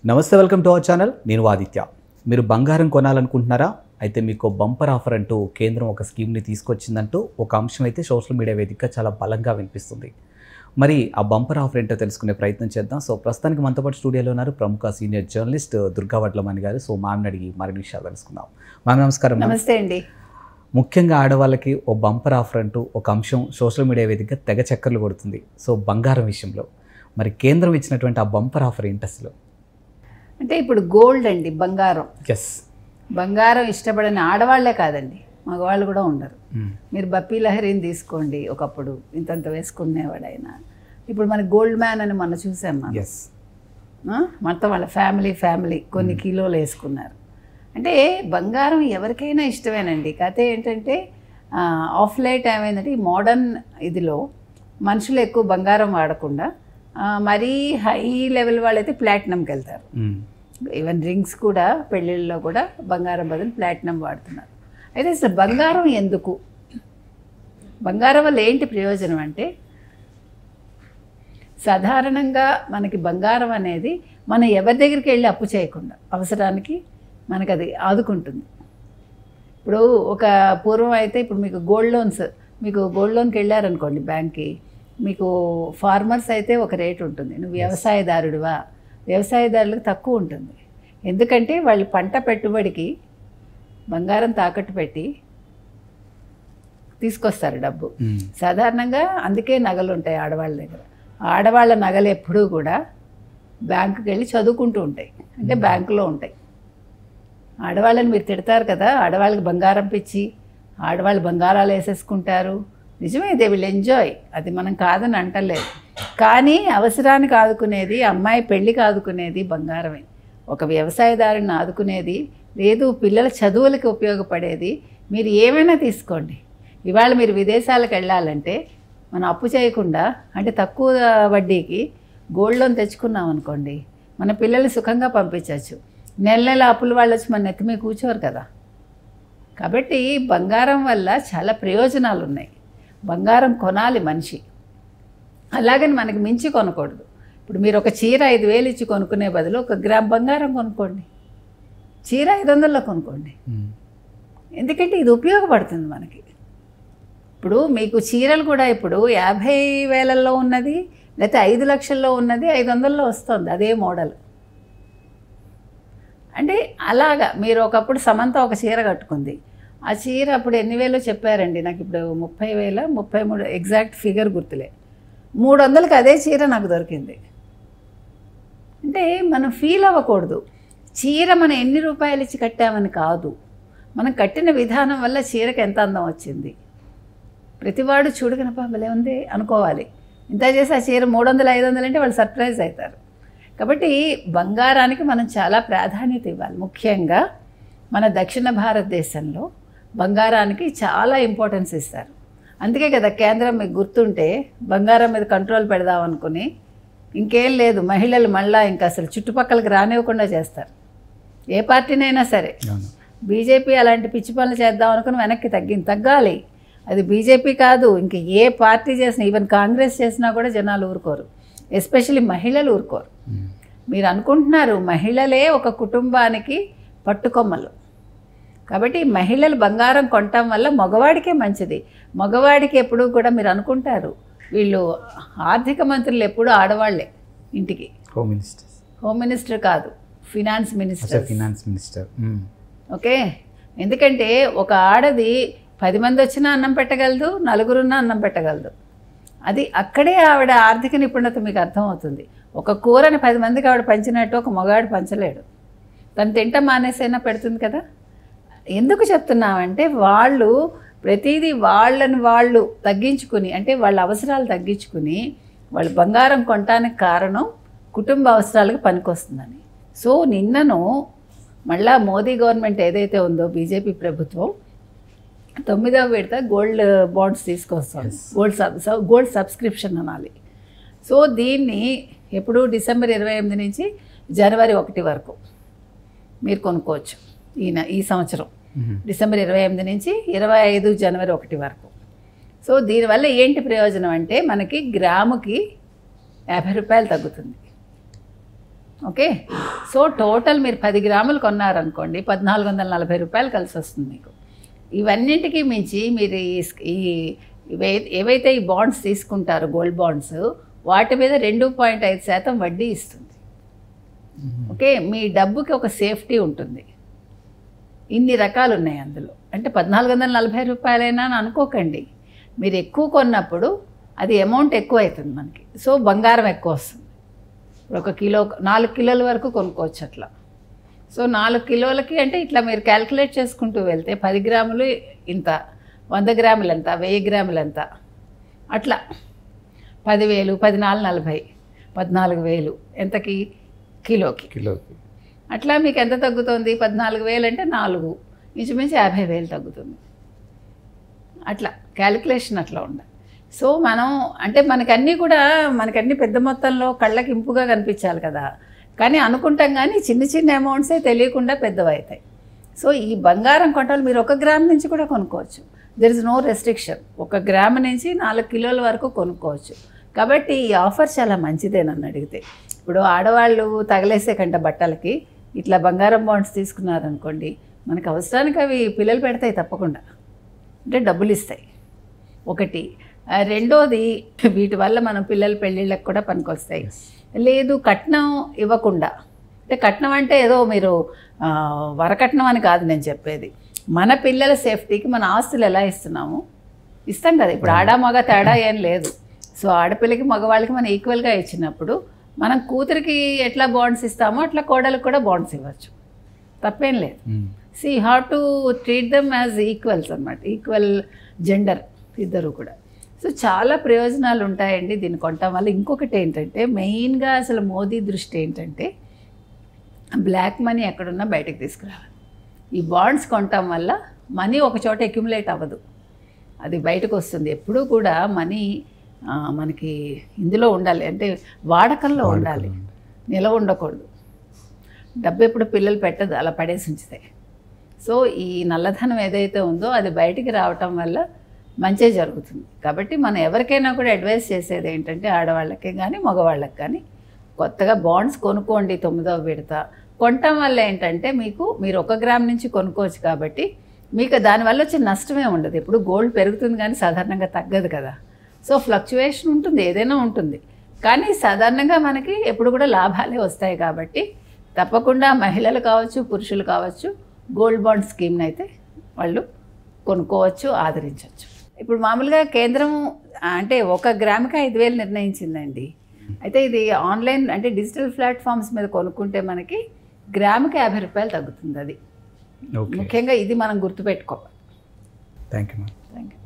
నమస్తే, welcome to our channel. నేను ఆదిత్య. మీరు బంగారం కొనాలనుకుంటున్నారా? అయితే మీకు బంపర్ ఆఫర్ అంటూ కేంద్రం ఒక స్కీమ్ని తీసుకొచ్చిందంటూ ఒక అంశం అయితే సోషల్ మీడియా వేదికగా చాలా బలంగా వినిపిస్తుంది. మరి ఆ బంపర్ ఆఫర్ ఏంటో తెలుసుకునే ప్రయత్నం చేద్దాం. సో ప్రస్తుతానికి మనతో పాటు స్టూడియోలో ఉన్నారు ప్రముఖ సీనియర్ జర్నలిస్ట్ దుర్గా వడ్లమణి గారు. సో మామని అడిగి మరిన్ని విషయాలు తెలుసుకుందాం. మామ నమస్కారం. నమస్తే అండి. ముఖ్యంగా ఆడవాళ్ళకి ఓ బంపర్ ఆఫర్ అంటూ ఒక అంశం సోషల్ మీడియా వేదికగా తెగ చక్కర్లు కొడుతుంది. సో బంగారం విషయంలో మరి కేంద్రం ఇచ్చినటువంటి ఆ బంపర్ ఆఫర్ ఏంటి అసలు? అంటే ఇప్పుడు గోల్డ్ అండి, బంగారం. ఎస్, బంగారం ఇష్టపడని ఆడవాళ్లే కాదండి, మగవాళ్ళు కూడా ఉండరు. మీరు బప్పీ లహరిని తీసుకోండి, ఒకప్పుడు ఇంతంత వేసుకునేవాడు ఆయన. ఇప్పుడు మన గోల్డ్ మ్యాన్ అని మనం చూసాం. ఎస్, మొత్తం వాళ్ళ ఫ్యామిలీ కొన్ని కిలోలు వేసుకున్నారు. అంటే బంగారం ఎవరికైనా ఇష్టమేనండి. కథ ఏంటంటే ఆఫ్ లైట్ ఏమైందంటే ఈ మోడర్న్ ఇదిలో మనుషులు ఎక్కువ బంగారం వాడకుండా మరీ హై లెవెల్ వాళ్ళైతే ప్లాటినంకి వెళ్తారు. ఈవెన్ రింగ్స్ కూడా పెళ్ళిళ్ళలో కూడా బంగారం బదులు ప్లాటినం వాడుతున్నారు. అయితే అసలు బంగారం ఎందుకు, బంగారం వల్ల ఏంటి ప్రయోజనం అంటే, సాధారణంగా మనకి బంగారం అనేది మనం ఎవరి దగ్గరికి వెళ్ళి అప్పు చేయకుండా అవసరానికి మనకు అది ఆదుకుంటుంది. ఇప్పుడు ఒక పూర్వం అయితే ఇప్పుడు మీకు గోల్డ్ లోన్స్, మీకు గోల్డ్ లోన్కి వెళ్ళారనుకోండి బ్యాంక్కి, మీకు ఫార్మర్స్ అయితే ఒక రేట్ ఉంటుంది, నువ్వు వ్యవసాయదారుడివా, వ్యవసాయదారులకు తక్కువ ఉంటుంది. ఎందుకంటే వాళ్ళు పంట పెట్టుబడికి బంగారం తాకట్టు పెట్టి తీసుకొస్తారు డబ్బు. సాధారణంగా అందుకే నగలు ఉంటాయి ఆడవాళ్ళ దగ్గర. ఆడవాళ్ళ నగలు ఎప్పుడూ కూడా బ్యాంకుకి వెళ్ళి చదువుకుంటూ ఉంటాయి, అంటే బ్యాంకులో ఉంటాయి. ఆడవాళ్ళని మీరు తిడతారు కదా, ఆడవాళ్ళకి బంగారం పిచ్చి, ఆడవాళ్ళు బంగారాలు వేసేసుకుంటారు. నిజమే, దే విల్ ఎంజాయ్, అది మనం కాదని అంటలేదు. కానీ అవసరానికి ఆదుకునేది, అమ్మాయి పెళ్ళికి ఆదుకునేది బంగారమే. ఒక వ్యవసాయదారుని ఆదుకునేది లేదు, పిల్లల చదువులకి ఉపయోగపడేది మీరు ఏమైనా తీసుకోండి. ఇవాళ మీరు విదేశాలకు వెళ్ళాలంటే మనం అప్పు చేయకుండా, అంటే తక్కువ వడ్డీకి గోల్డ్ లోన్ తెచ్చుకున్నాం అనుకోండి, మన పిల్లల్ని సుఖంగా పంపించవచ్చు. నెల నెల అప్పుల వాళ్ళు వచ్చి మన నెత్తి మీద కూర్చోరు కదా. కాబట్టి బంగారం వల్ల చాలా ప్రయోజనాలు ఉన్నాయి. బంగారం కొనాలి మనిషి, అలాగని మనకి మించి కొనకూడదు. ఇప్పుడు మీరు ఒక చీర 5,000 ఇచ్చి కొనుక్కునే బదులు 1 గ్రామ్ బంగారం కొనుక్కోండి, చీర 500లో కొనుక్కోండి. ఎందుకంటే ఇది ఉపయోగపడుతుంది మనకి. ఇప్పుడు మీకు చీరలు కూడా ఇప్పుడు 50,000లో ఉన్నది, లేకపోతే 5 లక్షల్లో ఉన్నది 500లో వస్తుంది, అదే మోడల్. అంటే అలాగా మీరు ఒకప్పుడు సమంత ఒక చీర కట్టుకుంది, ఆ చీర అప్పుడు ఎన్ని వేలో చెప్పారండి నాకు, ఇప్పుడు 30,000 33 ఎగ్జాక్ట్ ఫిగర్ గుర్తులే, 300కి అదే చీర నాకు దొరికింది. అంటే మనం ఫీల్ అవ్వకూడదు, చీర మనం ఎన్ని రూపాయలు ఇచ్చి కట్టామని కాదు, మనం కట్టిన విధానం వల్ల చీరకి ఎంత అందం వచ్చింది. ప్రతివాడు చూడగన భలే ఉంది అనుకోవాలి. ఇంత చేసి ఆ చీర 300 500 అంటే వాళ్ళు సర్ప్రైజ్ అవుతారు. కాబట్టి బంగారానికి మనం చాలా ప్రాధాన్యత ఇవ్వాలి. ముఖ్యంగా మన దక్షిణ భారతదేశంలో బంగారానికి చాలా ఇంపార్టెన్స్ ఇస్తారు. అందుకే కదా కేంద్రం మీకు గుర్తుంటే బంగారం మీద కంట్రోల్ పెడదాం అనుకుని ఇంకేం లేదు, మహిళలు మళ్ళీ ఇంకా అసలు చుట్టుపక్కలకి రానివ్వకుండా చేస్తారు. ఏ పార్టీనైనా సరే, బీజేపీ అలాంటి పిచ్చి పనులు చేద్దాం అనుకుని వెనక్కి తగ్గాలి. అది బీజేపీ కాదు, ఇంక ఏ పార్టీ చేసినా, ఈవెన్ కాంగ్రెస్ చేసినా కూడా జనాలు ఊరుకోరు, ఎస్పెషల్లీ మహిళలు ఊరుకోరు. మీరు అనుకుంటున్నారు మహిళలే ఒక కుటుంబానికి పట్టుకొమ్మలు. కాబట్టి మహిళలు బంగారం కొనటం వల్ల మగవాడికే మంచిది. మగవాడికి ఎప్పుడూ కూడా మీరు అనుకుంటారు వీళ్ళు ఆర్థిక మంత్రులు ఎప్పుడూ ఆడవాళ్లే ఇంటికి. హోమ్ మినిస్టర్ కాదు, ఫినాన్స్ మినిస్టర్. ఓకే, ఎందుకంటే ఒక ఆడది 10 మంది వచ్చినా అన్నం పెట్టగలదు, 4 ఉన్నా అన్నం పెట్టగలదు. అది అక్కడే ఆవిడ ఆర్థిక నిపుణత మీకు అర్థమవుతుంది. ఒక కూరని 10 మందికి ఆవిడ పంచినట్టు ఒక మగాడు పంచలేడు. తను తింటా మానేసైనా పెడుతుంది కదా. ఎందుకు చెప్తున్నామంటే వాళ్ళు ప్రతిదీ వాళ్ళని వాళ్ళు తగ్గించుకుని, అంటే వాళ్ళ అవసరాలు తగ్గించుకుని వాళ్ళు బంగారం కొనటానికి కారణం కుటుంబ అవసరాలకు పనికొస్తుందని. సో నిన్నను మళ్ళా మోదీ గవర్నమెంట్ ఏదైతే ఉందో బీజేపీ ప్రభుత్వం 9వ విడత గోల్డ్ బాండ్స్ తీసుకొస్తుంది, గోల్డ్ సబ్స్క్రిప్షన్ అనాలి. సో దీన్ని ఎప్పుడు డిసెంబర్ 28 నుంచి జనవరి 1 వరకు మీరు కొనుక్కోవచ్చు. ఈ సంవత్సరం డిసెంబర్ 28 నుంచి 25 జనవరి 1 వరకు. సో దీనివల్ల ఏంటి ప్రయోజనం అంటే మనకి గ్రాముకి 50 రూపాయలు తగ్గుతుంది. ఓకే. సో టోటల్ మీరు 10 గ్రాములు కొన్నారనుకోండి 1440 రూపాయలు కలిసి వస్తుంది మీకు. ఇవన్నింటికి మించి మీరు ఏవైతే ఈ బాండ్స్ తీసుకుంటారో గోల్డ్ బాండ్స్, వాటి మీద 2.5% వడ్డీ ఇస్తుంది. ఓకే. మీ డబ్బుకి ఒక సేఫ్టీ ఉంటుంది. ఇన్ని రకాలు ఉన్నాయి అందులో. అంటే 1440 రూపాయలైనా అని అనుకోకండి. మీరు ఎక్కువ కొన్నప్పుడు అది అమౌంట్ ఎక్కువ అవుతుంది మనకి. సో బంగారం ఎక్కువ వస్తుంది. ఇప్పుడు 1 కిలో 4 కిలోల వరకు కొనుక్కోవచ్చు అట్లా. సో 4 కిలోలకి అంటే ఇట్లా మీరు క్యాల్కులేట్ చేసుకుంటూ వెళ్తే 10 గ్రాములు ఇంత, 100 గ్రాములు ఎంత, 1000 గ్రాములు ఎంత, అట్లా 10,000, 1440, 14,000 ఎంతకి? కిలోకి. అట్లా మీకు ఎంత తగ్గుతుంది? 14,000 అంటే 4, ఇంచుమించు 50,000 తగ్గుతుంది. అట్లా క్యాలిక్యులేషన్ అట్లా ఉండాలి. సో మనం అంటే మనకన్నీ పెద్ద మొత్తంలో కళ్ళకి ఇంపుగా కనిపించాలి కదా, కానీ అనుకుంటాం కానీ చిన్న చిన్న అమౌంట్సే తెలియకుండా పెద్దవవుతాయి. సో ఈ బంగారం కొట్టాలి మీరు 1 గ్రామ్ నుంచి కూడా కొనుక్కోవచ్చు. There is no restriction. 1 gram నుంచి 4 కిలోల వరకు కొనుక్కోవచ్చు. కాబట్టి ఈ ఆఫర్ చాలా మంచిదే నన్ను అడిగితే. ఇప్పుడు ఆడవాళ్ళు తగలేసే కంట బట్టలకి ఇట్లా బంగారం బాండ్స్ తీసుకున్నారనుకోండి, మనకు అవసరానికి అవి పిల్లలు పెడతాయి తప్పకుండా, అంటే డబ్బులు ఇస్తాయి ఒకటి. రెండోది వీటి వల్ల మనం పిల్లల పెళ్ళిళ్ళకి కూడా పనికొస్తాయి. లేదు కట్నం ఇవ్వకుండా, అంటే కట్నం అంటే ఏదో మీరు వరకట్నం అని కాదు నేను చెప్పేది. మన పిల్లల సేఫ్టీకి మన ఆస్తులు ఎలా ఇస్తాం కదా. ఇప్పుడు ఆడ మగ తేడా ఏం లేదు. సో ఆడపిల్లకి మగవాళ్ళకి మనం ఈక్వల్గా ఇచ్చినప్పుడు మనం కూతురికి ఎట్లా బాండ్స్ ఇస్తామో అట్లా కోడలకు కూడా బాండ్స్ ఇవ్వచ్చు, తప్పేం లేదు. You have to treat them as equals అన్నమాట, ఈక్వల్ జెండర్ ఇద్దరు కూడా. సో చాలా ప్రయోజనాలు ఉంటాయండి దీన్ని కొనటం వల్ల. ఇంకొకటి ఏంటంటే మెయిన్గా అసలు మోదీ దృష్టి ఏంటంటే బ్లాక్ మనీ ఎక్కడున్నా బయటకు తీసుకురావాలి. ఈ బాండ్స్ కొనటం వల్ల మనీ ఒక చోట అక్యుములేట్ అవ్వదు, అది బయటకు వస్తుంది. ఎప్పుడూ కూడా మనీ మనకి ఇందులో ఉండాలి, అంటే వాడకంలో ఉండాలి, నిలవ ఉండకూడదు. డబ్బు ఎప్పుడు పిల్లలు పెట్టదు అలా పడేసి ఉంచితే. సో ఈ నల్లధనం ఏదైతే ఉందో అది బయటికి రావటం వల్ల మంచే జరుగుతుంది. కాబట్టి మనం ఎవరికైనా కూడా అడ్వైస్ చేసేది ఏంటంటే ఆడవాళ్ళకే కానీ మగవాళ్ళకి కానీ కొత్తగా బాండ్స్ కొనుక్కోండి. 9వ విడత కొనటం వల్ల ఏంటంటే మీరు 1 గ్రామ్ నుంచి కొనుక్కోవచ్చు కాబట్టి మీకు దానివల్ల వచ్చే నష్టమే ఉండదు. ఇప్పుడు గోల్డ్ పెరుగుతుంది కానీ సాధారణంగా తగ్గదు కదా. సో ఫ్లక్చువేషన్ ఉంటుంది, ఏదైనా ఉంటుంది, కానీ సాధారణంగా మనకి ఎప్పుడు కూడా లాభాలే వస్తాయి. కాబట్టి తప్పకుండా మహిళలు కావచ్చు పురుషులు కావచ్చు గోల్డ్ బాండ్ స్కీమ్ని అయితే వాళ్ళు కొనుక్కోవచ్చు, ఆదరించవచ్చు. ఇప్పుడు మామూలుగా కేంద్రం అంటే 1 గ్రామ్కి 5,000 నిర్ణయించిందండి. అయితే ఇది ఆన్లైన్ అంటే డిజిటల్ ప్లాట్ఫామ్స్ మీద కొనుక్కుంటే మనకి గ్రాముకి 50 రూపాయలు తగ్గుతుంది. అది ముఖ్యంగా ఇది మనం గుర్తుపెట్టుకోవాలి. Thank you. Thank you.